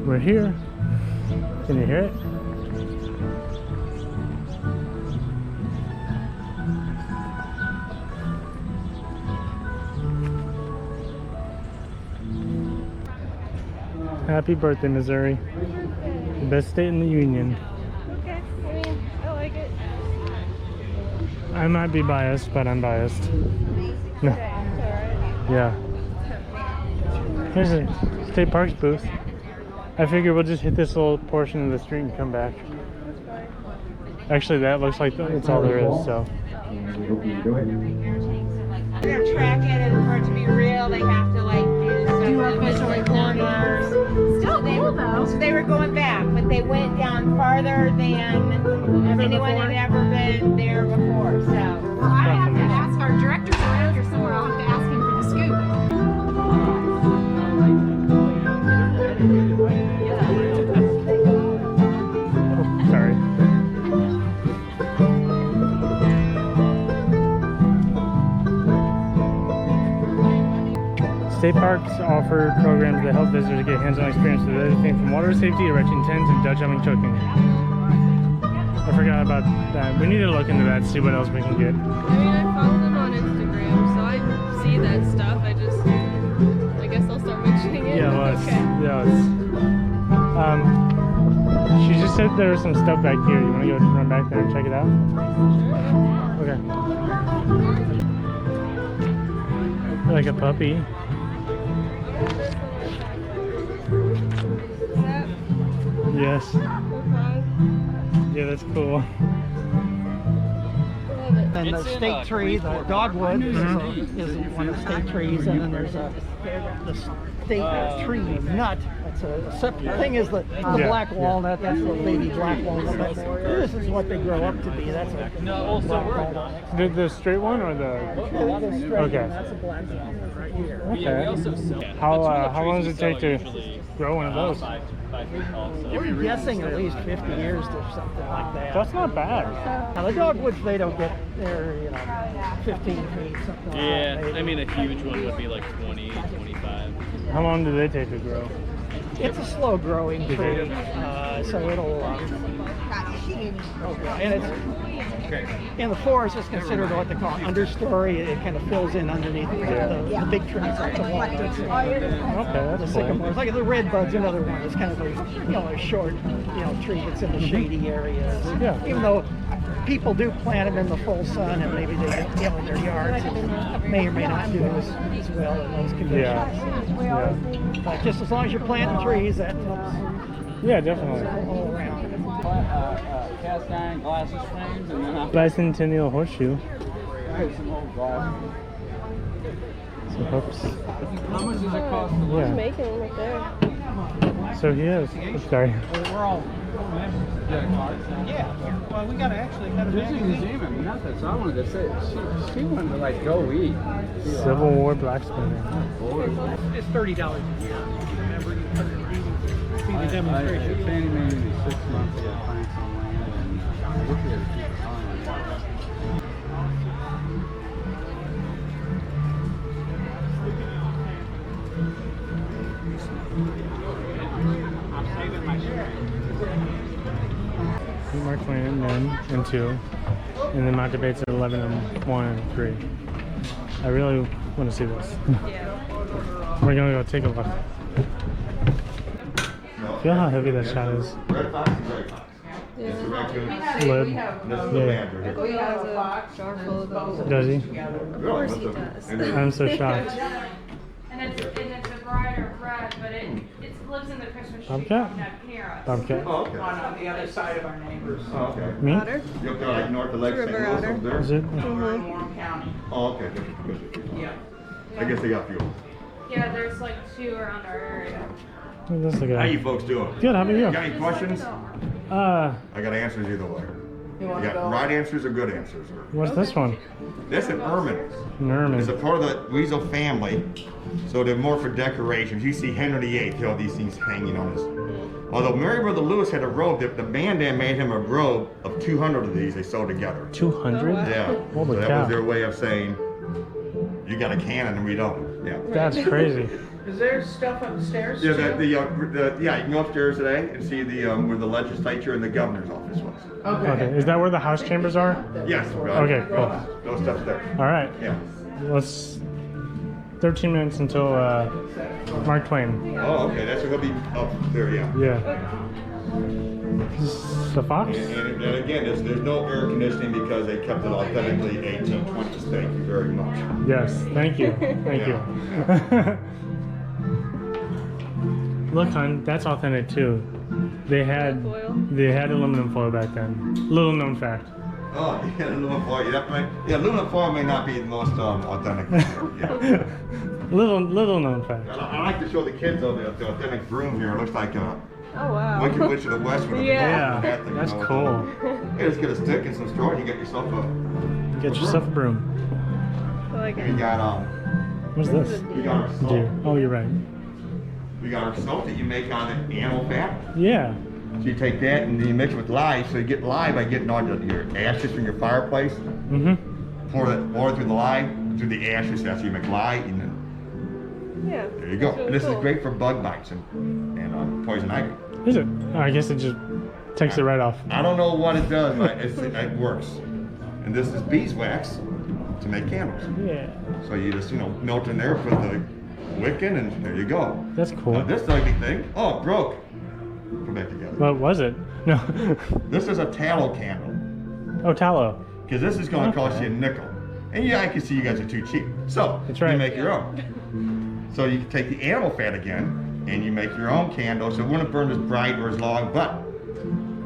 We're here. Can you hear it? Happy birthday, Missouri. The best state in the union. Okay, I mean, I like it. I might be biased, but I'm biased. No. Yeah. Here's a state parks booth. I figure we'll just hit this little portion of the street and come back. Actually, that looks like that's all there is, so. They're gonna track it, and for it to be real, they have to like do official numbers. Still cool though. So they were going back, but they went down farther than anyone had ever been there before. So I have to ask our directors around here somewhere. I'll have to ask him for the scoop. Sorry. State parks offer programs that help visitors get hands-on experience with everything from water safety, erecting tents, and Dutch oven cooking. I forgot about that. We need to look into that, see what else we can get. I mean, I follow them on Instagram, so I see that stuff. I guess I'll start mentioning it. Yeah, let's. Okay. Yeah, let's. She just said there was some stuff back here. You want to go run back there and check it out? Okay. Like a puppy. Yes. Yeah, that's cool. And the state tree, the dogwood, is one of the state trees, and then there's the state tree nut. That's a separate thing. Is the black walnut? That's the baby black walnut. This is what they grow up to be. That's a black walnut. The straight one or the? Okay. That's a black walnut right here. Okay. How long does it take to grow one of those? I'm guessing at least 50 years or something like that. That's not bad. Now the dogwoods, they don't get there, 15 feet, something like that. Yeah, I mean a huge one would be like 20, 25. How long do they take to grow? It's a slow growing tree, so it'll, and it's, in the forest it's considered what they call understory. It kind of fills in underneath the big trees like the walnuts. Okay, The that's sycamores, cool. like the redbud's another one. It's kind of a, a short, tree that's in the shady areas. Yeah. Even though people do plant them in the full sun, and maybe they, in their yards, and may or may not do as well in those conditions. Yeah. But just as long as you're planting trees, that helps Yeah, definitely. all around. Cast iron glasses frames, and then Bicentennial horseshoe. some old glasses. So hoops. How much does it cost? Yeah. Making them up there. So he is. Sorry. We're all. Yeah. Well, we gotta actually. There's a museum in Memphis. I wanted to say she wanted to like go eat. Civil War blacksmithing. It's $30 a year. Remember, you see the demonstration. It's only maybe 6 months to find some land, and I wish we had to keep time. Mark Twain at 9 and 2. And then my debates at 11 and 1 and 3. I really want to see this. We're going to go take a look. Feel how heavy that shot is. Red fox and gray fox. It's a raccoon. Lid. This is the badger here. He has a jar full of those. Does he? Of course he does. I'm so shocked. And it's a brighter red, but it lives in the Christmas tree. Bobcat? Bobcat. Oh, okay. On the other side of our neighbors. Oh, okay. Me? Otter? You up there like north of Lake St. River Louis otter. over there? Is it? Over in Warren County. Oh, okay. Yeah. I guess they got fuel. Yeah, there's like 2 around our area. Oh, that's the How guy. you folks doing? Good, how about you? Got any questions? I got answers either way. You got right answers or good answers? Or... What's this one? This is an ermine. Nerman. It's a part of the weasel family, so they're more for decorations. You see Henry VIII, he had all these things hanging on his. Although Mary Brother Lewis had a robe, the bandana made him a robe of 200 of these they sewed together. 200? Yeah, Holy so that cow. was their way of saying You got a cannon and we don't. Yeah. That's crazy. Is there stuff upstairs? Yeah, yeah, you can go upstairs today and see the where the legislature and the governor's office was. Okay, is that where the House chambers are? Yes. Okay, cool. Those stuff's there. All right. Yeah. Let's 13 minutes until Mark Twain. Oh, okay. That's he'll be up there. Yeah. Yeah. Is this the Fox? And again, there's no air conditioning because they kept it authentically 1820s. Thank you very much. Yes, thank you. Thank you. Look, hon, that's authentic too. They had aluminum foil back then. Little known fact. Oh, yeah, aluminum foil. Yeah, aluminum foil may not be the most authentic. Yeah. little known fact. I like to show the kids though the authentic broom here. It looks like a Oh wow. Wicked Witch of the West. Yeah, that's cool. Yeah, just get a stick and some straw and you get yourself a Yourself a broom. I like We it. got What's this? we got our soap. Deer. Oh, you're right. We got our soap that you make on the animal fat. Yeah. So you take that and you mix it with lye. So you get lye by getting all your ashes from your fireplace. Mm-hmm. Pour it through the lye, through the ashes. That's how you make lye, and then Yeah. there you go. That's really And this cool. is great for bug bites and poison ivy. Is it? Oh, I guess it just takes it right off. I don't know what it does, but it works. And this is beeswax to make candles. Yeah. So you just melt in there, put the wick in, and there you go. That's cool. Now this ugly thing, oh, it broke. Put it back together. What was it? No. This is a tallow candle. Oh, tallow. Because this is going to cost you a nickel. And yeah, I can see you guys are too cheap. So That's right. you make your own. So you can take the animal fat again, and you make your own candle. So it wouldn't burn as bright or as long, but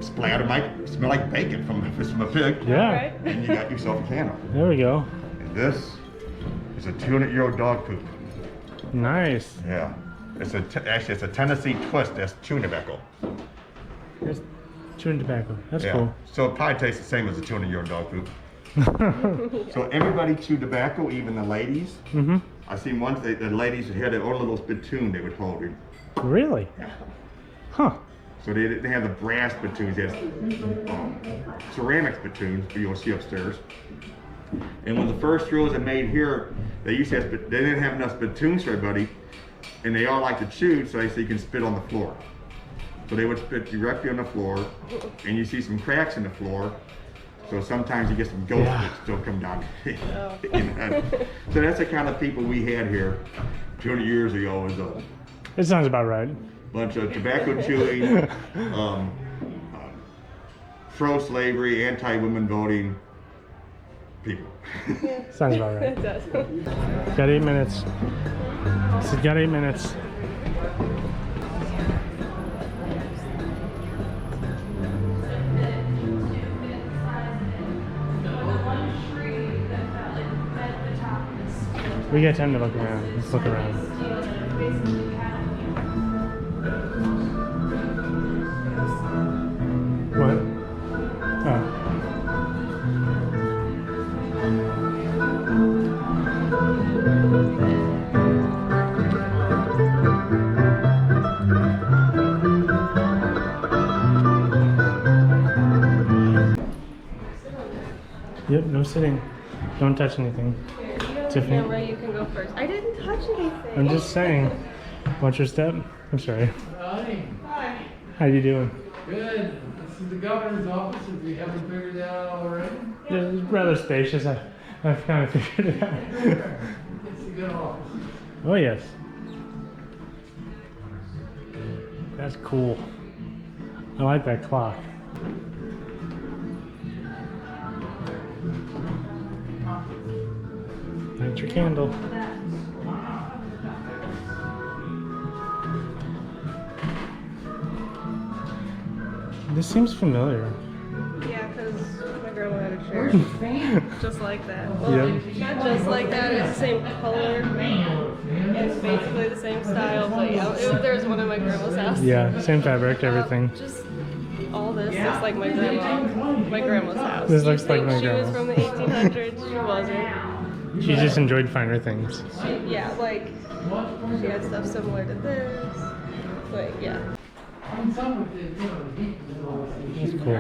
splatter might smell like bacon from a pig. Yeah. And you got yourself a candle. There we go. And this is a 200-year-old dog poop. Nice. Yeah. Actually, it's a Tennessee twist. That's chewing tobacco. Here's chewing tobacco. That's Yeah. cool. So it probably tastes the same as a 200-year-old dog poop. So everybody chewed tobacco, even the ladies. Mm-hmm. I seen once the ladies had their own little spittoon they would hold. Really? Huh. So they didn't have the brass spittoons, they had ceramic spittoons, you'll see upstairs. And when the first rules are made here, they used to have, they didn't have enough spittoons for everybody, and they all like to chew, so they say you can spit on the floor. So they would spit directly on the floor, and you see some cracks in the floor. So sometimes you get some ghosts that still come down. So that's the kind of people we had here 200 years ago. Was a It sounds about right. bunch of tobacco chewing, pro-slavery, anti-women voting people. Sounds about right. It does. Got 8 minutes. So got 8 minutes. We got time to look around. Let's look around. What? Oh. Yep, no sitting. Don't touch anything. Tiffany. Camera, you can go first. I didn't touch anything. I'm just saying. Watch your step. I'm sorry. Howdy. How you doing? Good. This is the governor's office, if we haven't figured it out already. Yeah, it's rather spacious. I've kind of figured it out. It's a good office. Oh yes. That's cool. I like that clock. Light your candle. This seems familiar. Yeah, because my grandma had a chair. Just like that. Well, Yep. not just like that, it's the same color. It's basically the same style, but yeah, there's one in my grandma's house. Yeah, same fabric, everything. Just all this looks like my grandma's house. This looks You'd like think my she was grandma's. from the 1800s. She wasn't. She just enjoyed finer things. Yeah, like she had stuff similar to this. But yeah. On some of the, heat and all this. That's cool.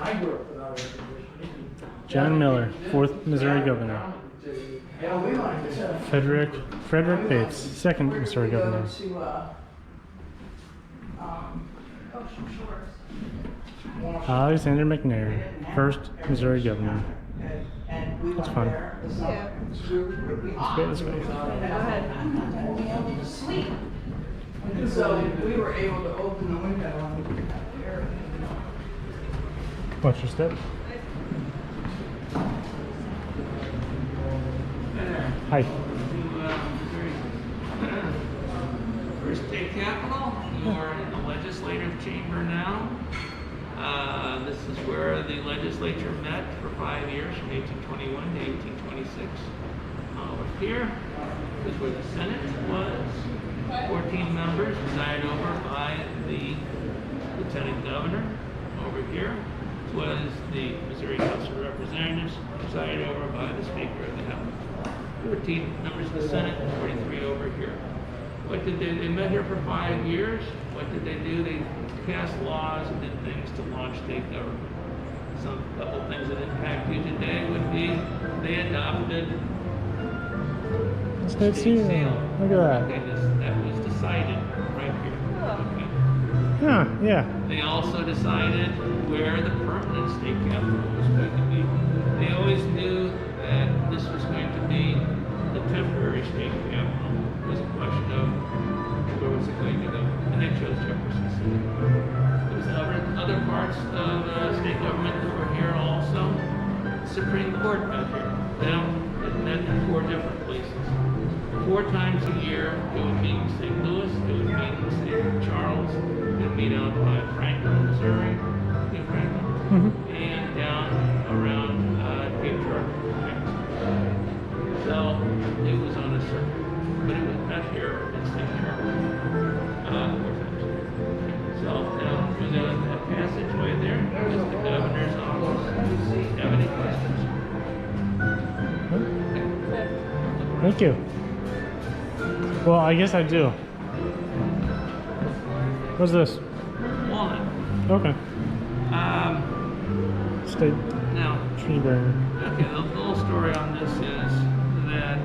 I grew up without air conditioning. John Miller, 4th Missouri governor. Frederick Bates, second Missouri governor. Alexander McNair, first Missouri governor. That's fun. Yeah. Let's go this way. So we were able to open the window. Watch your step. Hi. First state capitol. You are in the legislative chamber now. This is where the legislature met for 5 years, from 1821 to 1826. Over here is where the Senate was. 14 members presided over by the lieutenant governor. Over here was the Missouri House of Representatives, presided over by the Speaker of the House. 14 members of the Senate, 43 over here. What did they met here for 5 years. What did they do? They passed laws and did things to launch state government. Some couple things that impact you today would be they adopted State seal. Look at that. Okay, that was decided right here. Okay. Yeah. They also decided where the permanent state capital was going to be. They always knew that this was going to be the temporary state capital. It was a question of where was it going to go, and they chose Jefferson City. There was other parts of state government that were here also. The Supreme Court met here. It met in 4 different places. 4 times a year, it would meet in St. Louis, it would meet in St. Charles, it would meet out by Franklin, Missouri, New Franklin, and down around Cape Girardeau. So it was on a circuit, but it was met here in St. Charles 4 times. So now through that passageway there is the governor's office. Have any questions? Thank you. Well, I guess I do. What's this? Walnut. Okay. State Now, tree burn. okay, the little story on this is that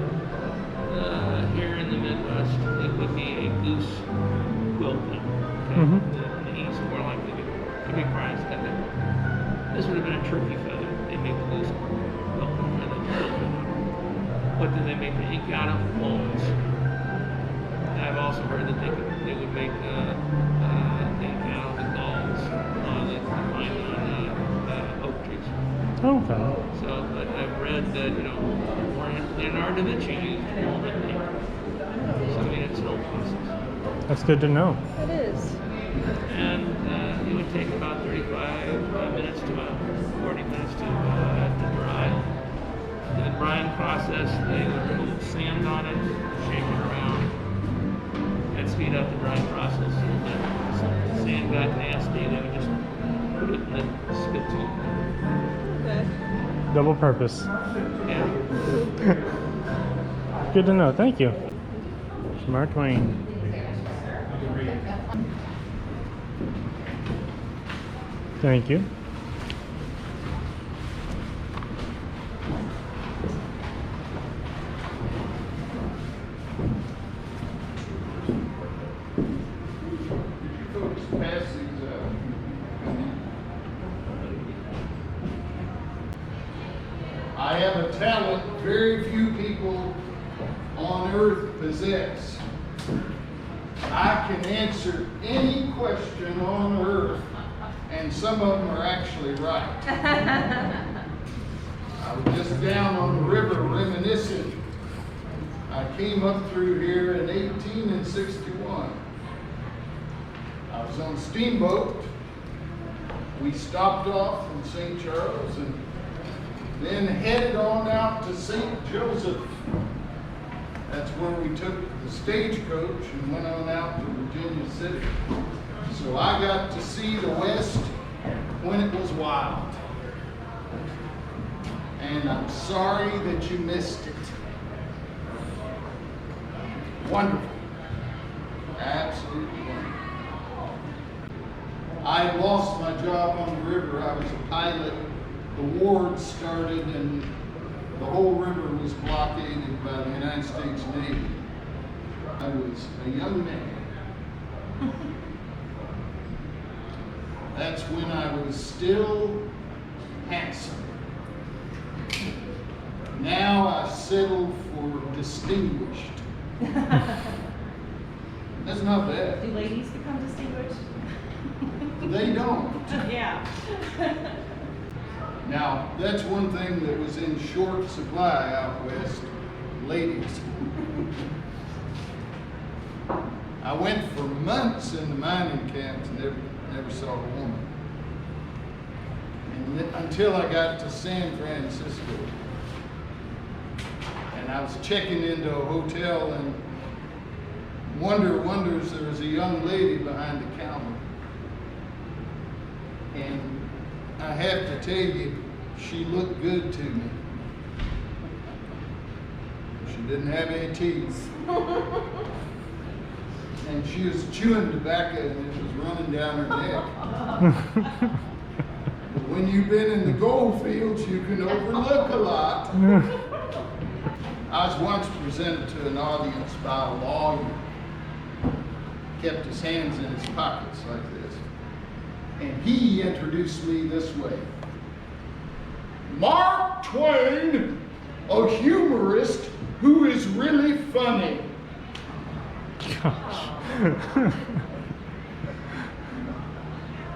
here in the Midwest, it would be a goose quilting. Okay? In the East, more likely to be prize feather. This would have been a turkey feather. They made the goose quilting and then quilted it. What did they make the ink out of? Walnuts. I've also heard that they would make ink out of the galls that you find on oak trees. Okay. So, but I've read that, Leonardo da Vinci used walnut ink. So, I mean, it's an old process. That's good to know. It is. And it would take about 35 minutes to about 40 minutes to dry. In the drying process, they would put a little sand on it, shake it around, and speed up the drying process. And if the sand got nasty, they would just put it in the spit tube. Okay. Double purpose. Yeah. Good to know. Thank you. Mark Twain. Thank you. I have a talent very few people on earth possess. I can answer any question on earth, and some of them are actually right. I was just down on the river reminiscing. I came up through here in 1861. I was on a steamboat. We stopped off in St. Charles and then headed on out to St. Joseph. That's where we took the stagecoach and went on out to Virginia City. So I got to see the West when it was wild. And I'm sorry that you missed it. Wonderful. Absolutely wonderful. I lost my job on the river. I was a pilot. The war started and the whole river was blockaded by the United States Navy. I was a young man. That's when I was still handsome. Now I settle for distinguished. That's not bad. Do ladies become distinguished? They don't. Yeah. Now, that's one thing that was in short supply out west, ladies. I went for months in the mining camps and never saw a woman. And until I got to San Francisco. And I was checking into a hotel and wonders, there was a young lady behind the counter. And I have to tell you, she looked good to me. She didn't have any teeth. And she was chewing tobacco and it was running down her neck. But when you've been in the gold fields, you can overlook a lot. I was once presented to an audience by a lawyer. Kept his hands in his pockets like this. And he introduced me this way. Mark Twain, a humorist who is really funny. Gosh.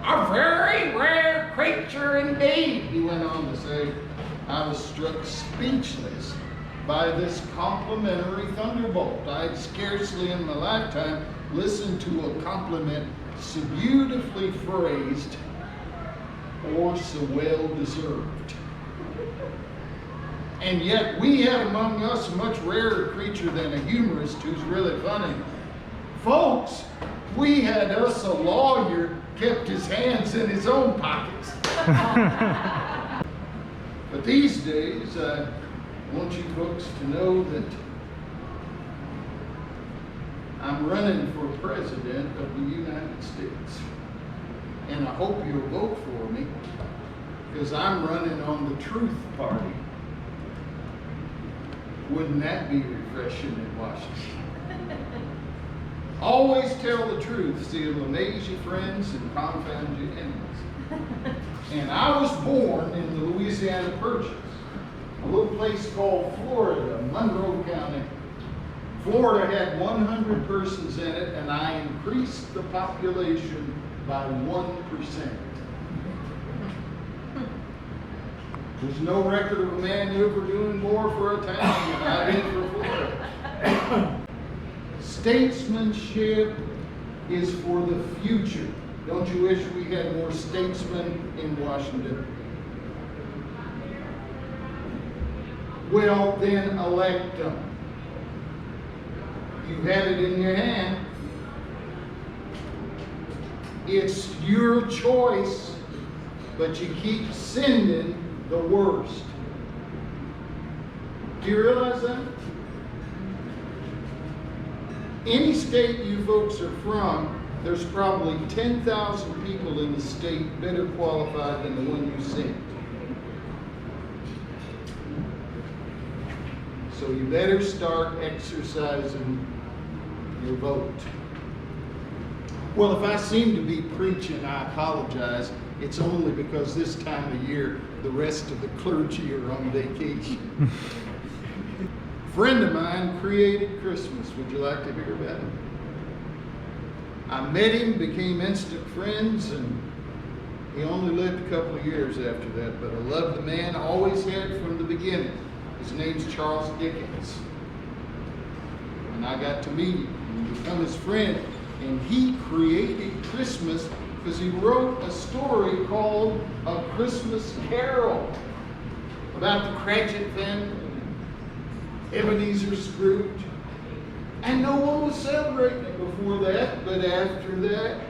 A very rare creature indeed, he went on to say. I was struck speechless by this complimentary thunderbolt. I had scarcely in my lifetime listened to a compliment so beautifully phrased or so well deserved. And yet we have among us a much rarer creature than a humorist who's really funny. Folks, we had us a lawyer kept his hands in his own pockets. But these days, I want you folks to know that I'm running for president of the United States. And I hope you'll vote for me, because I'm running on the Truth Party. Wouldn't that be refreshing in Washington? Always tell the truth, so it'll amaze your friends and confound your enemies. And I was born in the Louisiana Purchase, a little place called Florida, Monroe County. Florida had 100 persons in it, and I increased the population by 1%. There's no record of a man ever doing more for a town than I did for Florida. Statesmanship is for the future. Don't you wish we had more statesmen in Washington? Well, then elect them. You have it in your hand. It's your choice, but you keep sending the worst. Do you realize that? Any state you folks are from, there's probably 10,000 people in the state better qualified than the one you sent. So you better start exercising your vote. Well, if I seem to be preaching, I apologize. It's only because this time of year, the rest of the clergy are on vacation. A friend of mine created Christmas. Would you like to hear about it? I met him, became instant friends, and he only lived a couple of years after that, but I loved the man, always had from the beginning. His name's Charles Dickens. And I got to meet him and become his friend. And he created Christmas because he wrote a story called A Christmas Carol about the Cratchit family, Ebenezer Scrooge. And no one was celebrating it before that, but after that,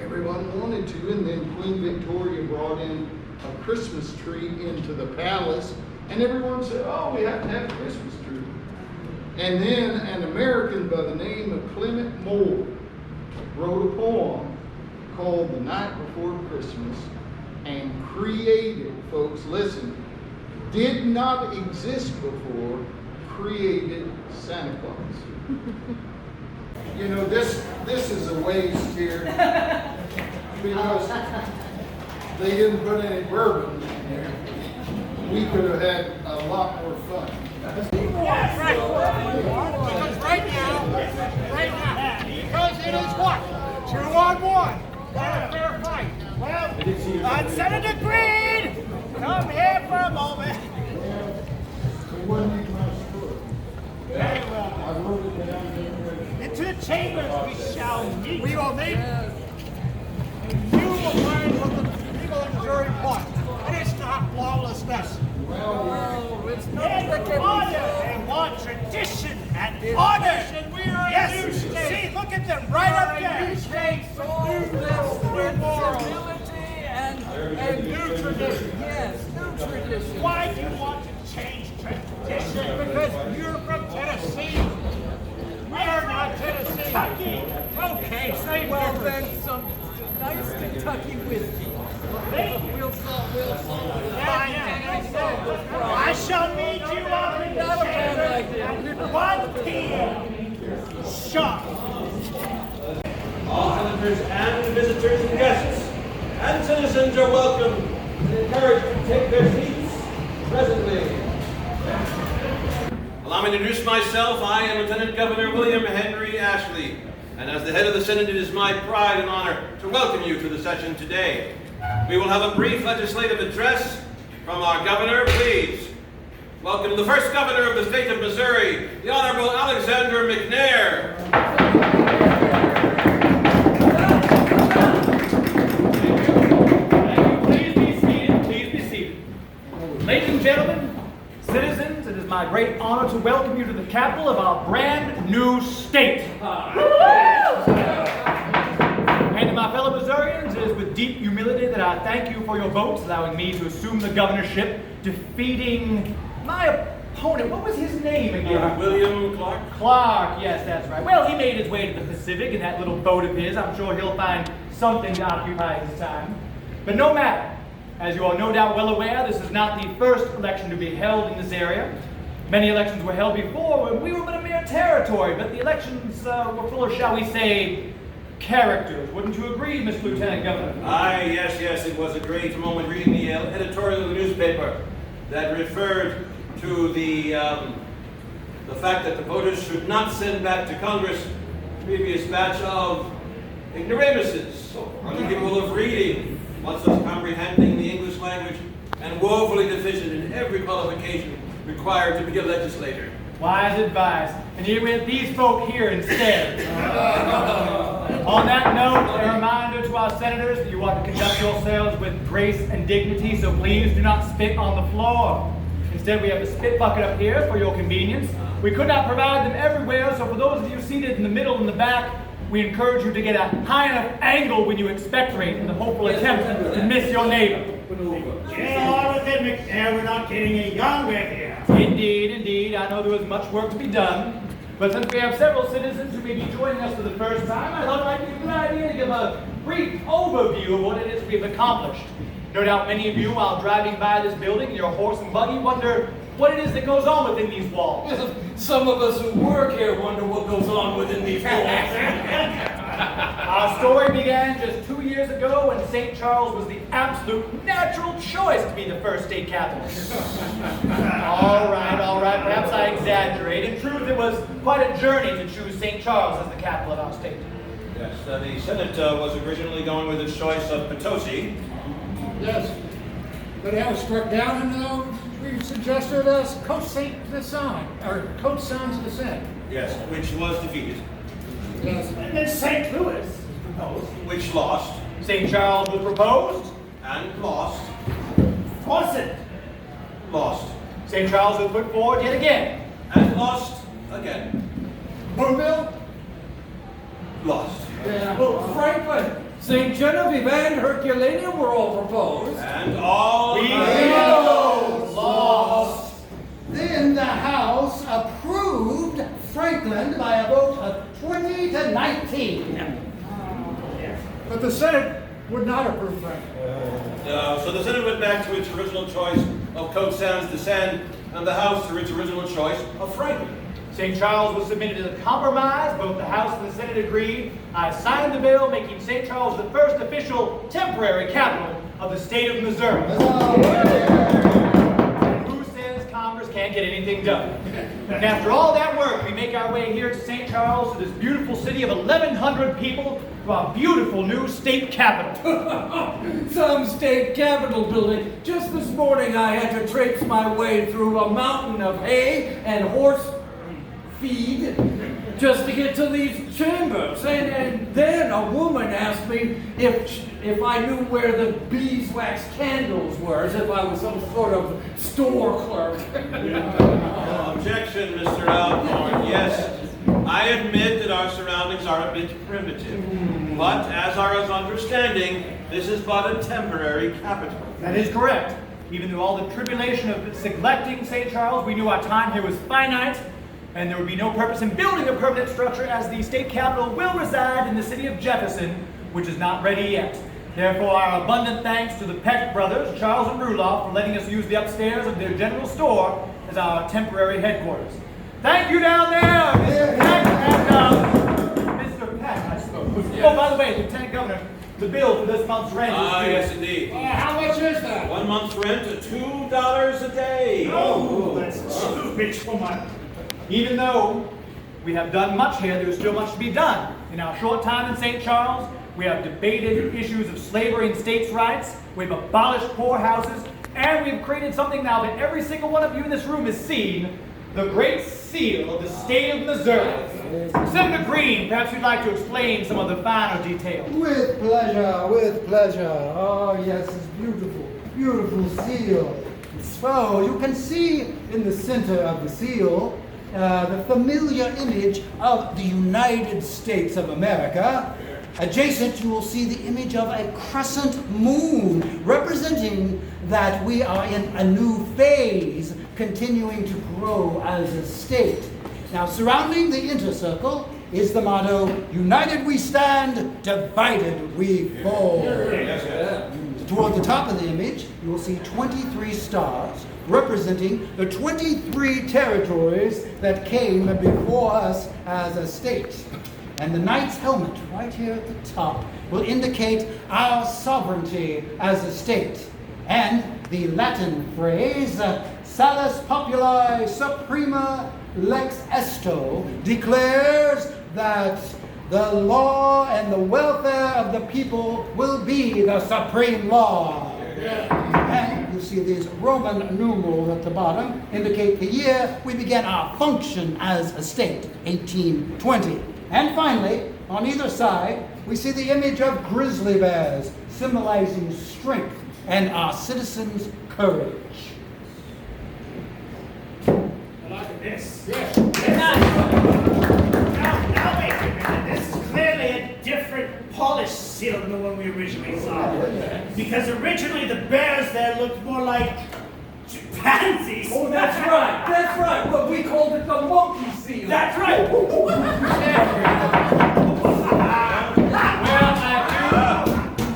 everyone wanted to. And then Queen Victoria brought in a Christmas tree into the palace, and everyone said, oh, we have to have a Christmas tree. And then an American by the name of Clement Moore wrote a poem called The Night Before Christmas and created, folks, listen, did not exist before created Santa Claus. You know, this is a waste here because they didn't put any bourbon in here. We could have had a lot more fun. Yes, right. Because right now, because it is what? 2-on-1. Fair fight. Well, Senator Green, come here for a moment. Very well. Into the chambers we shall meet. We will meet. And you will learn what the people of Missouri want. It is not lawlessness. Well, it's not order. They want tradition and order. We are a new state. See, look at them right up there. New state, new morals, and new tradition. Yes, new tradition. Why do you want to change tradition? Because you're from Tennessee. We are not Tennessee. Kentucky. Okay, say well then some nice Kentucky whiskey. We'll solve I shall meet you up in the chamber at 1 p.m. Sharp. All senators and visitors and guests and citizens are welcome and encouraged to take their seats presently. Allow me to introduce myself. I am Lieutenant Governor William Henry Ashley, and as the head of the Senate, it is my pride and honor to welcome you to the session today. We will have a brief legislative address from our governor. Please welcome the first governor of the state of Missouri, the Honorable Alexander McNair. Please be seated. Please be seated. Ladies and gentlemen, citizens, it is my great honor to welcome you to the capital of our brand new state. And to my fellow Missourians, it is with deep humility that I thank you for your votes, allowing me to assume the governorship, defeating my opponent. What was his name again? William Clark. Clark, yes, that's right. Well, he made his way to the Pacific in that little boat of his. I'm sure he'll find something to occupy his time. But no matter. As you are no doubt well aware, this is not the first election to be held in this area. Many elections were held before when we were but a mere territory, but the elections were full of, shall we say, characters. Wouldn't you agree, Mr. Lieutenant Governor? Aye, yes, it was a great moment reading the editorial of the newspaper that referred to the fact that the voters should not send back to Congress a previous batch of ignoramuses, incapable of reading, much less comprehending the English language, and woefully deficient in every qualification required to be a legislator. Wise advice. And you with these folk here instead. On that note, a reminder to our senators that you ought to conduct yourselves with grace and dignity, so please do not spit on the floor. Instead, we have a spit bucket up here for your convenience. We could not provide them everywhere, so for those of you seated in the middle and the back, we encourage you to get a high enough angle when you expectorate in the hopeful attempt to miss your neighbor. Get on with it, McNair. We're not getting any younger here. Indeed. I know there was much work to be done. But since we have several citizens who may be joining us for the first time, I thought it might be a good idea to give a brief overview of what it is we've accomplished. No doubt many of you, while driving by this building in your horse and buggy, wonder what it is that goes on within these walls. Some of us who work here wonder what goes on within these walls. Our story began just 2 years ago when St. Charles was the absolute natural choice to be the first state capital. All right. Perhaps I exaggerate. In truth, it was quite a journey to choose St. Charles as the capital of our state. Yes, the Senate was originally going with its choice of Potosi. Yes, but that was struck down, and we suggested as co-sign to the Senate. Yes, which was defeated. Yes. And then St. Louis was proposed. Which lost. St. Charles was proposed. And lost. Fawcett. Lost. St. Charles was put forward yet again. And lost again. Boonville. Lost. Yeah. Well, Franklin. St. Genevieve and Herculaneum were all proposed. And all lost. Then the House approved Franklin by a vote of 20 to 19. But the Senate would not approve Franklin. so the Senate went back to its original choice of Coat Sans descend, and the House through its original choice of Franklin. St. Charles was submitted as a compromise. Both the House and the Senate agreed. I signed the bill, making St. Charles the first official temporary capital of the state of Missouri. And who says Congress can't get anything done? And after all that work, we make our way here to St. Charles, to this beautiful city of 1,100 people, to our beautiful new state capital. Some state capitol building. Just this morning I had to traipse my way through a mountain of hay and horse feed just to get to these chambers. And then a woman asked me if I knew where the beeswax candles were, as if I was some sort of store clerk. Objection, Mr. Alcorn. Yes, I admit that our surroundings are a bit primitive, but as our understanding, this is but a temporary capital. That is correct. Even through all the tribulation of selecting St. Charles, we knew our time here was finite, and there would be no purpose in building a permanent structure, as the state capital will reside in the city of Jefferson, which is not ready yet. Therefore, our abundant thanks to the Peck brothers, Charles and Ruloff, for letting us use the upstairs of their general store as our temporary headquarters. Thank you down there, Mr. Peck and Mr. Peck, I suppose. Yes. Oh, by the way, Lieutenant Governor, the bill for this month's rent is due. Yes, indeed. How much is that? 1 month's rent, $2 a day. Oh, that's too much for my... Even though we have done much here, there is still much to be done. In our short time in St. Charles, we have debated issues of slavery and states' rights, we've abolished poorhouses, and we've created something now that every single one of you in this room has seen, the Great Seal of the state of Missouri. Senator Green, perhaps you'd like to explain some of the finer details. With pleasure, with pleasure. Oh yes, it's beautiful, beautiful seal. So you can see in the center of the seal the familiar image of the United States of America. Adjacent, you will see the image of a crescent moon, representing that we are in a new phase, continuing to grow as a state. Now, surrounding the inner circle is the motto, United we stand, divided we fall. Toward the top of the image, you will see 23 stars, representing the 23 territories that came before us as a state. And the knight's helmet right here at the top will indicate our sovereignty as a state. And the Latin phrase, Salus Populi Suprema Lex Esto, declares that the law and the welfare of the people will be the supreme law. And you see these Roman numerals at the bottom indicate the year we began our function as a state, 1820. And finally, on either side, we see the image of grizzly bears, symbolizing strength and our citizens' courage. I like this. Yes. Now wait a minute. This is clearly a different polished seal than the one we originally saw. Because originally the bears there looked more like chimpanzees. Oh, that's right. That's right. Well, we called it the monkey seal. That's right.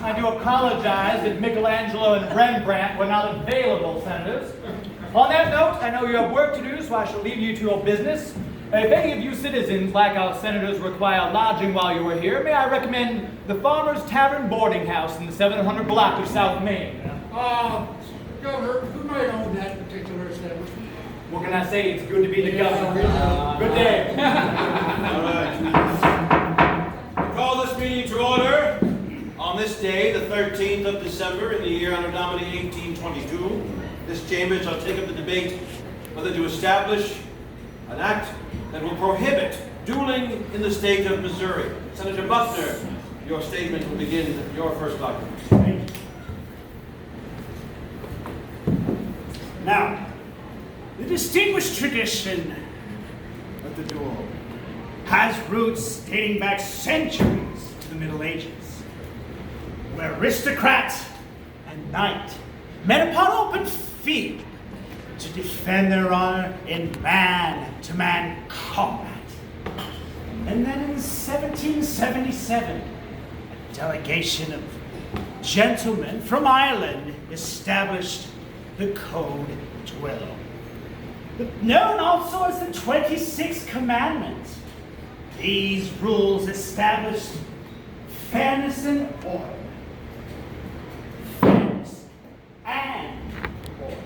I do apologize that Michelangelo and Rembrandt were not available, Senators. On that note, I know you have work to do, so I shall leave you to your business. If any of you citizens, like our senators, require lodging while you are here, may I recommend the Farmer's Tavern Boarding House in the 700 block of South Main. Governor, who might own that particular establishment? What can I say? It's good to be the governor. Good day. All right. I call this meeting to order on this day, the 13th of December, in the year Anno Domini 1822. This chamber shall take up the debate whether to establish an act that will prohibit dueling in the state of Missouri. Senator Butler, your statement will begin your first document. Now, the distinguished tradition of the duel has roots dating back centuries to the Middle Ages, where aristocrat and knight met upon open field to defend their honor in man-to-man combat. And then in 1777, a delegation of gentlemen from Ireland established the Code Dueling, known also as the 26th Commandment. These rules established fairness and order. Fairness and order.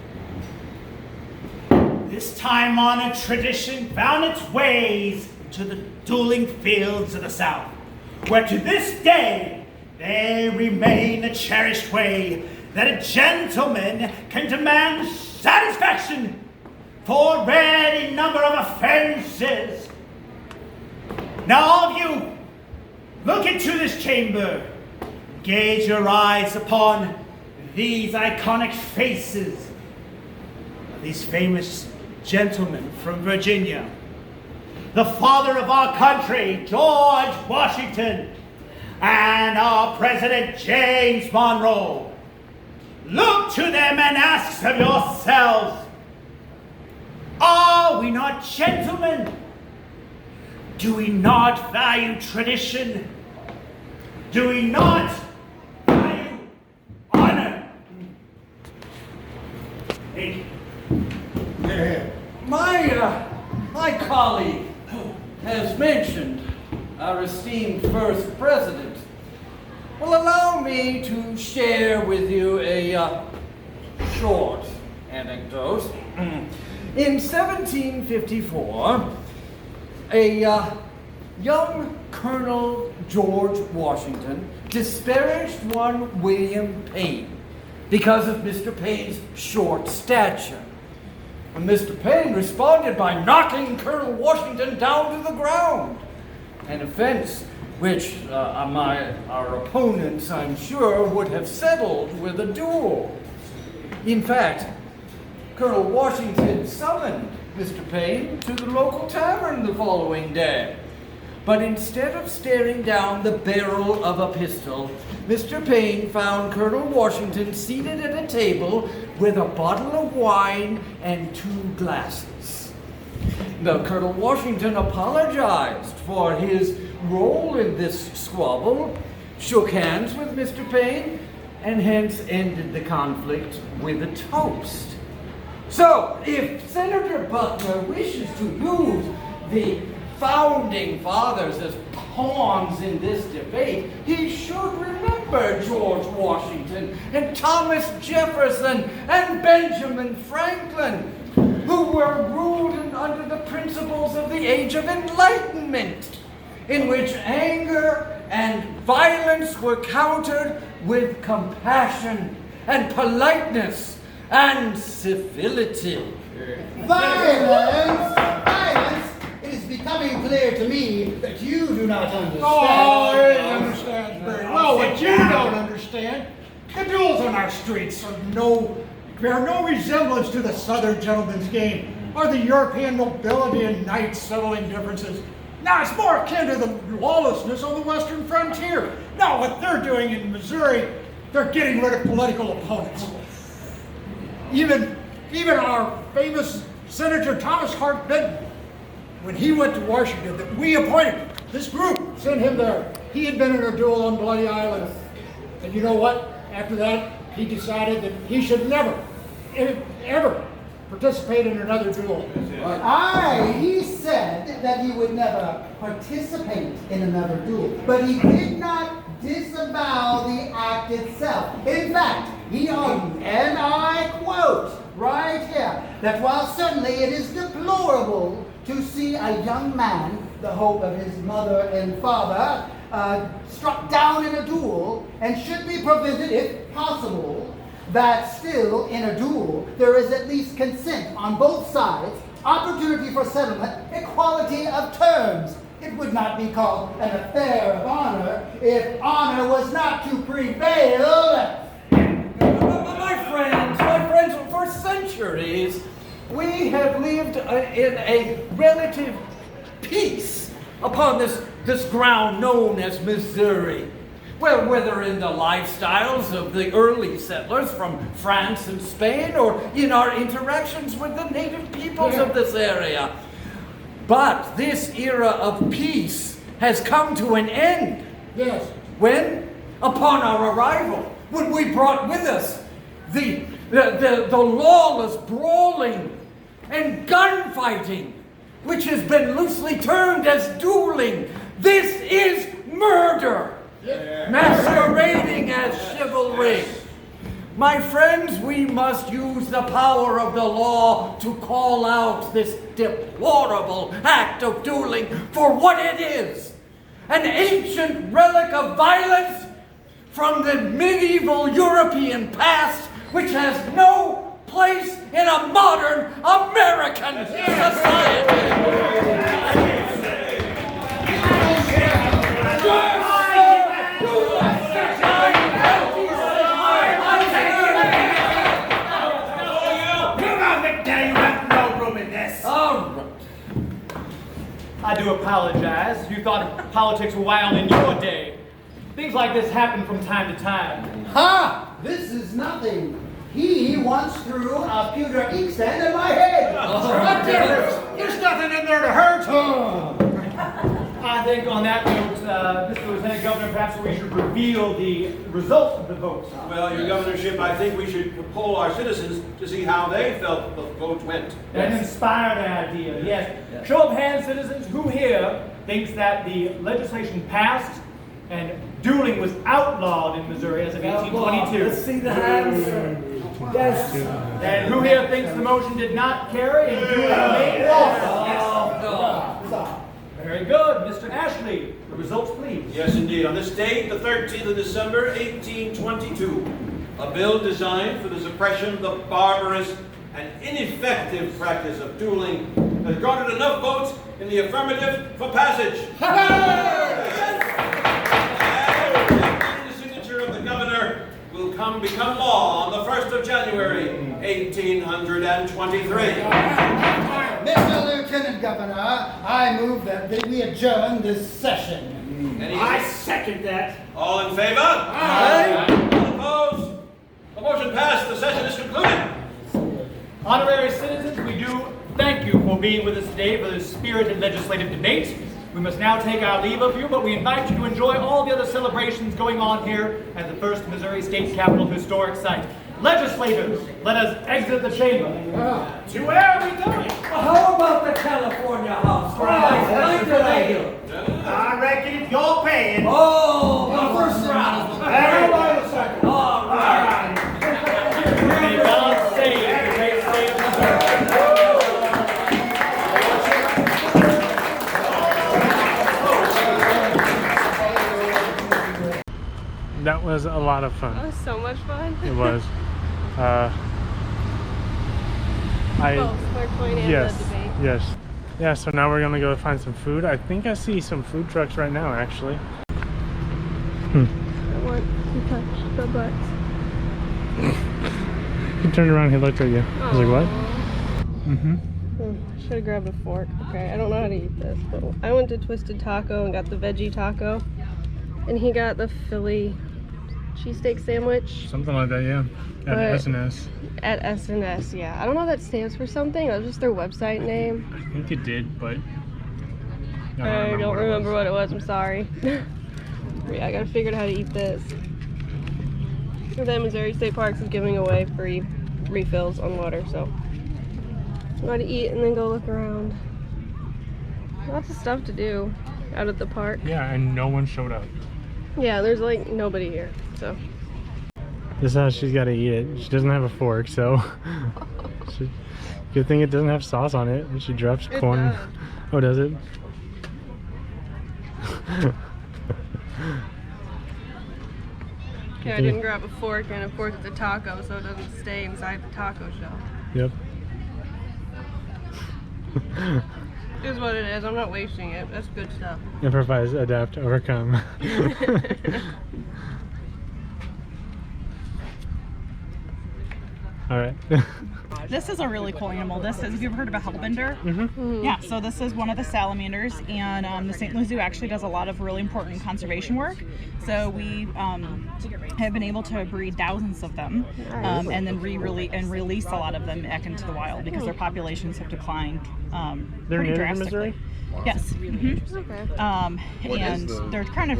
This time-honored tradition found its ways to the dueling fields of the South, where to this day they remain a cherished way that a gentleman can demand satisfaction for any number of offenses. Now all of you, look into this chamber. Gaze your eyes upon these iconic faces of these famous gentlemen from Virginia. The father of our country, George Washington, and our President James Monroe. Look to them and ask of yourselves, are we not gentlemen? Do we not value tradition? Do we not value honor? Thank you. My colleague has mentioned our esteemed first president. Well, allow me to share with you a short anecdote. In 1754, a young Colonel George Washington disparaged one William Payne because of Mr. Payne's short stature. And Mr. Payne responded by knocking Colonel Washington down to the ground, an offense which our opponents, I'm sure, would have settled with a duel. In fact, Colonel Washington summoned Mr. Payne to the local tavern the following day. But instead of staring down the barrel of a pistol, Mr. Payne found Colonel Washington seated at a table with a bottle of wine and 2 glasses. Now, Colonel Washington apologized for his role in this squabble, shook hands with Mr. Payne, and hence ended the conflict with a toast. So, if Senator Butler wishes to use the founding fathers as pawns in this debate, he should remember George Washington and Thomas Jefferson and Benjamin Franklin, who were ruled under the principles of the Age of Enlightenment, in which anger and violence were countered with compassion and politeness and civility. Violence! Violence! It is becoming clear to me that you do not understand. Oh, I understand very well what you don't understand. The duels on our streets bear no resemblance to the Southern gentleman's game or the European nobility and knights settling differences. Now, it's more akin to the lawlessness on the western frontier. Now, what they're doing in Missouri, they're getting rid of political opponents. Even our famous Senator Thomas Hart Benton, when he went to Washington, that we appointed, this group sent him there. He had been in a duel on Bloody Island. And you know what? After that, he decided that he should never, ever participate in another duel. He said that he would never participate in another duel, but he did not disavow the act itself. In fact, he argued, and I quote right here, that while certainly it is deplorable to see a young man, the hope of his mother and father, struck down in a duel, and should be prevented, if possible, that still in a duel there is at least consent on both sides, opportunity for settlement, equality of terms. It would not be called an affair of honor if honor was not to prevail. My friends, for centuries we have lived in a relative peace upon this ground known as Missouri. Well, whether in the lifestyles of the early settlers from France and Spain, or in our interactions with the native peoples of this area. But this era of peace has come to an end. Yes. When? Upon our arrival, when we brought with us the the lawless brawling and gunfighting, which has been loosely termed as dueling. This is murder, masquerading as chivalry. My friends, we must use the power of the law to call out this deplorable act of dueling for what it is, an ancient relic of violence from the medieval European past, which has no place in a modern American society. I do apologize. You thought politics were wild in your day. Things like this happen from time to time. Ha! This is nothing. He once threw a pewter inkstand at my head. What difference? There's nothing in there to hurt. I think on that note, Mr. Lieutenant Governor, perhaps we should reveal the results of the votes. Well, your governorship, I think we should poll our citizens to see how they felt the vote went. An inspired idea, yes. Show of hands, citizens, who here thinks that the legislation passed and dueling was outlawed in Missouri as of 1822? Let's see the hands. Yes. And who here thinks the motion did not carry and dueling remained lawful? Yes. Very good. Mr. Ashley, the results, please. Yes, indeed. On this date, the 13th of December, 1822, a bill designed for the suppression of the barbarous and ineffective practice of dueling has garnered enough votes in the affirmative for passage. And the signature of the governor will become law on the 1st of January, 1823. Mr. Lieutenant Governor, I move that we adjourn this session. I second that. All in favor? Aye. All opposed? The motion passed. The session is concluded. Honorary citizens, we do thank you for being with us today for this spirited legislative debate. We must now take our leave of you, but we invite you to enjoy all the other celebrations going on here at the First Missouri State Capitol Historic Site. Legislators, let us exit the chamber. To where are we going? How about the California House? I reckon if you're paying. Oh, the first round. Everybody a second. All right. May God save the great state of Missouri. That was a lot of fun. That was so much fun. It was. Both Twain and yes, the debate. yes. Yeah, so now we're gonna go find some food. I think I see some food trucks right now, actually. I want to touch the butts. He turned around, he looked at you. I was like, what? Mm-hmm. Should have grabbed a fork. Okay, I don't know how to eat this, but I went to Twisted Taco and got the veggie taco. And he got the Philly cheesesteak sandwich. Something like that, yeah. At SNS. At SNS, yeah. I don't know if that stands for something. That was just their website name. I think it did, but I don't remember what it was. I'm sorry. Yeah, I gotta figure out how to eat this. And then Missouri State Parks is giving away free refills on water, so I'm going to eat and then go look around. Lots of stuff to do out at the park. Yeah, and no one showed up. Yeah, there's like nobody here, so. This is how she's got to eat it. She doesn't have a fork, so. Good thing it doesn't have sauce on it. And she drops corn. Does. Oh, does it? Okay, I didn't grab a fork, and a fork at the taco, so it doesn't stay inside the taco shell. Yep. It is what it is. I'm not wasting it. That's good stuff. Improvise, adapt, overcome. All right. This is a really cool animal. This is, have you ever heard of a hellbender? Mm-hmm. Yeah, so this is one of the salamanders, and the St. Louis Zoo actually does a lot of really important conservation work. So we have been able to breed thousands of them, and then release a lot of them back into the wild because their populations have declined pretty drastically. Yes. And they're kind of,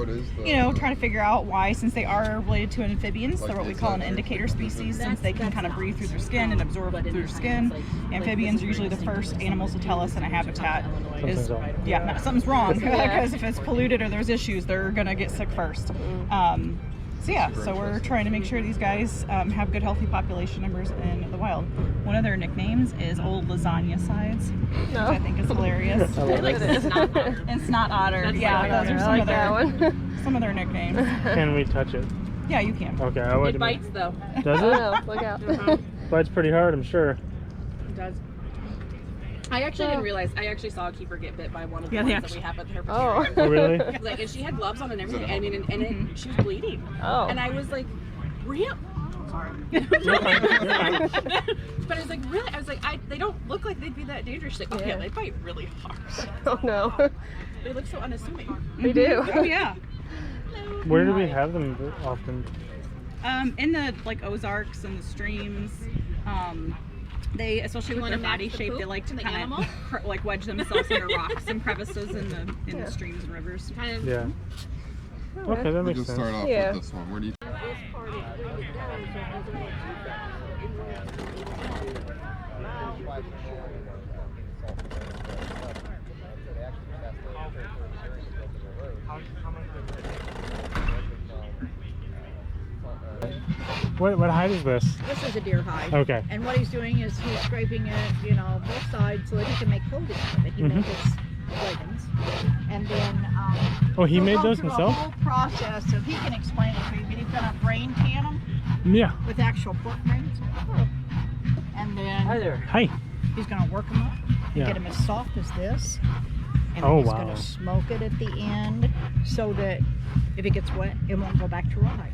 trying to figure out why, since they are related to amphibians, they're what we call an indicator species, since they can kind of breathe through their skin and absorb through their skin. Amphibians are usually the first animals to tell us in a habitat something's wrong, because if it's polluted or there's issues, they're gonna get sick first. So we're trying to make sure these guys have good, healthy population numbers in the wild. One of their nicknames is Old Lasagna Sides, which I think is hilarious. It's not otter. Those are some of their nicknames. Can we touch it? Yeah, you can. Okay, I would. It bites though. Does it? Look out. Bites pretty hard, I'm sure. It does. I actually didn't realize. I actually saw a keeper get bit by one of the ones that we have at her. Oh, really? Like, and she had gloves on and everything. I mean, and she was bleeding. Oh. And I was like, real. Sorry. But I was like, really? I was like, they don't look like they'd be that dangerous. She's like, they bite really hard. Oh no. They look so unassuming. They do. Oh yeah. Where do we have them often? In the Ozarks and the streams. They, especially with their body shape, they like to kind of wedge themselves under rocks and crevices in the streams and rivers. Yeah. Okay, that makes sense. Start off with this one. Where do you? What hide is this? This is a deer hide. Okay. And what he's doing is he's scraping it, both sides so that he can make clothing out of it. He makes leggings. And then he made those himself? The whole process, so he can explain it to you, but he's gonna brain tan them. Yeah. With actual pork brains. And then Hi. He's gonna work them up and get them as soft as this. And then he's gonna smoke it at the end so that if it gets wet, it won't go back to raw hide.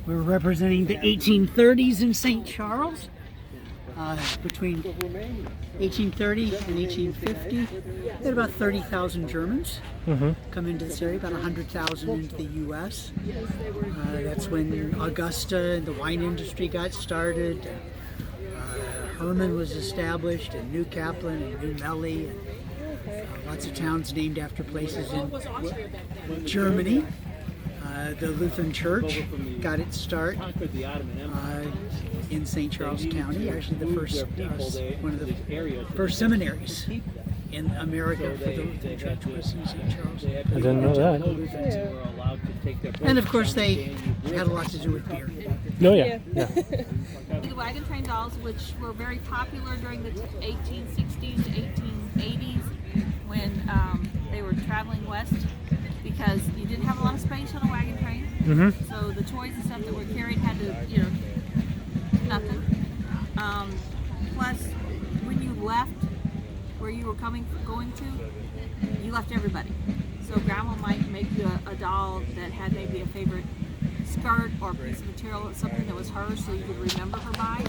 We're representing the 1830s in St. Charles. Between 1830 and 1850, we had about 30,000 Germans come into this area, about 100,000 into the U.S. That's when Augusta and the wine industry got started. Herman was established, and New Kaplan and New Melly, and lots of towns named after places in Germany. The Lutheran Church got its start in St. Charles County. Actually, the first one of the first seminaries in America for the Lutheran Church was in St. Charles. I didn't know that. And of course, they had a lot to do with beer. Oh yeah. The wagon train dolls, which were very popular during the 1860s to 1880s when they were traveling west, because you didn't have a lot of space on a wagon train. So the toys and stuff that were carried had to, nothing. Plus, when you left where you were going to, you left everybody. So grandma might make you a doll that had maybe a favorite skirt or piece of material, something that was hers, so you could remember her by.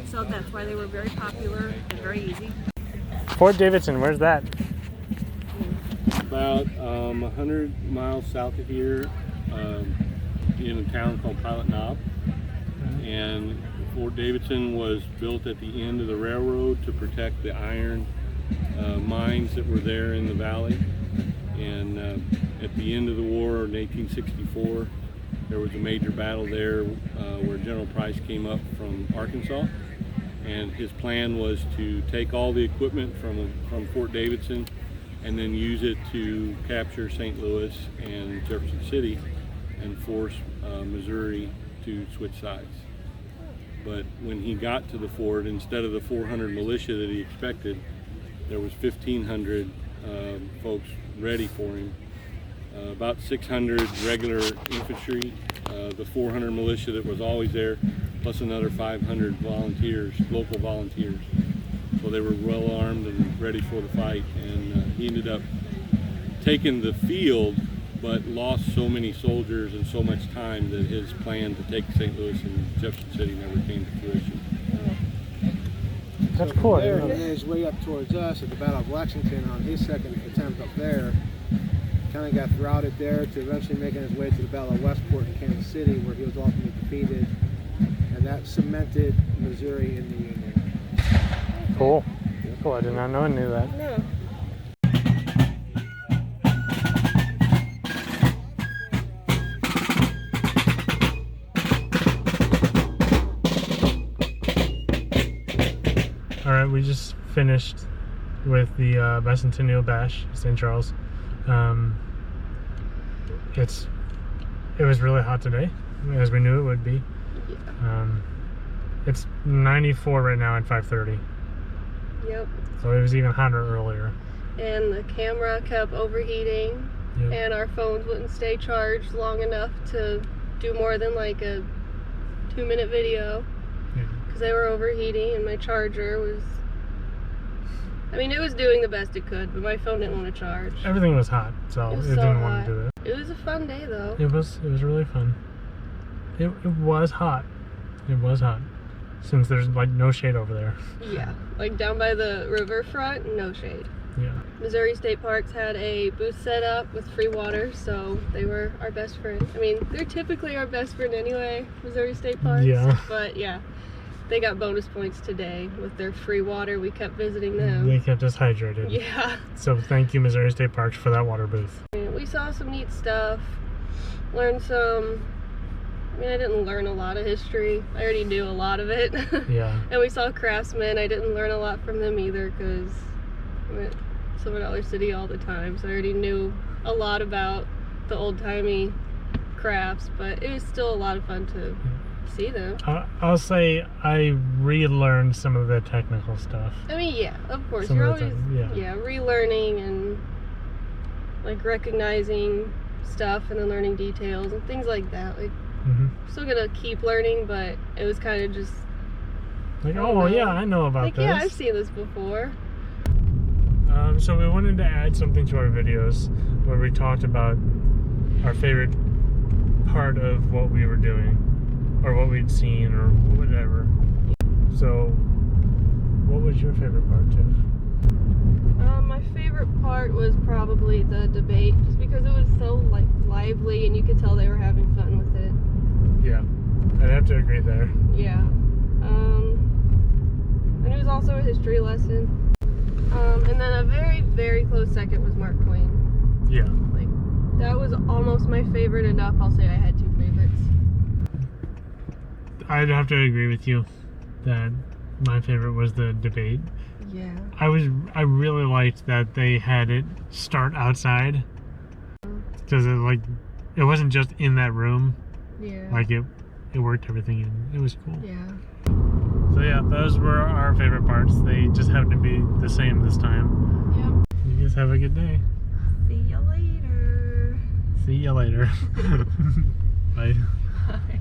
So that's why they were very popular and very easy. Fort Davidson, where's that? About 100 miles south of here, in a town called Pilot Knob. And Fort Davidson was built at the end of the railroad to protect the iron mines that were there in the valley. And at the end of the war in 1864, there was a major battle there where General Price came up from Arkansas. And his plan was to take all the equipment from Fort Davidson and then use it to capture St. Louis and Jefferson City and force Missouri to switch sides. But when he got to the fort, instead of the 400 militia that he expected, there was 1,500 folks ready for him. About 600 regular infantry, the 400 militia that was always there, plus another 500 volunteers, local volunteers. So they were well armed and ready for the fight, and he ended up taking the field, but lost so many soldiers and so much time that his plan to take St. Louis and Jefferson City never came to fruition. That's so cool. There, he made his way up towards us at the Battle of Lexington on his second attempt up there. Kind of got routed there to eventually making his way to the Battle of Westport in Kansas City, where he was ultimately defeated, and that cemented Missouri in the Union. Cool. Cool. I did not know I knew that. No. All right, we just finished with the Bicentennial Bash, St. Charles. It was really hot today, as we knew it would be. Yeah. It's 94 right now at 5:30. Yep. So it was even hotter earlier. And the camera kept overheating, Yep. and our phones wouldn't stay charged long enough to do more than like a 2-minute video. Because they were overheating, and my charger was, I mean, it was doing the best it could, but my phone didn't want to charge. Everything was hot, so it so didn't hot. want to do it. It was a fun day though. It was really fun. It was hot. It was hot. Since there's like no shade over there. Yeah, like down by the riverfront, no shade. Yeah. Missouri State Parks had a booth set up with free water, so they were our best friend. I mean, they're typically our best friend anyway, Missouri State Parks. Yeah. But yeah, they got bonus points today with their free water. We kept visiting them. They kept us hydrated. Yeah. So thank you, Missouri State Parks, for that water booth. We saw some neat stuff, learned some, I mean, I didn't learn a lot of history. I already knew a lot of it. Yeah. And we saw craftsmen. I didn't learn a lot from them either because I'm at Silver Dollar City all the time, so I already knew a lot about the old-timey crafts, but it was still a lot of fun to see them. I'll say I relearned some of the technical stuff. I mean, yeah, of course. Some You're of the always, time, yeah. relearning and like recognizing stuff and then learning details and things like that. Like, still gonna keep learning, but it was kind of just like, oh yeah, I know about like, this. yeah, I've seen this before. So we wanted to add something to our videos where we talked about our favorite part of what we were doing or what we'd seen or whatever. So what was your favorite part, Tiff? My favorite part was probably the debate, just because it was so like lively and you could tell they were having fun with it. Yeah, I'd have to agree there. Yeah. And it was also a history lesson. And then a very, very close second was Mark Twain. Yeah. Like, that was almost my favorite enough. I'll say I had 2 favorites. I'd have to agree with you that my favorite was the debate. Yeah. I really liked that they had it start outside, because it wasn't just in that room. Yeah. Like it worked everything in. It was cool. Yeah. So yeah, those were our favorite parts. They just happened to be the same this time. Yep. You guys have a good day. See you later. See you later. Bye. Bye.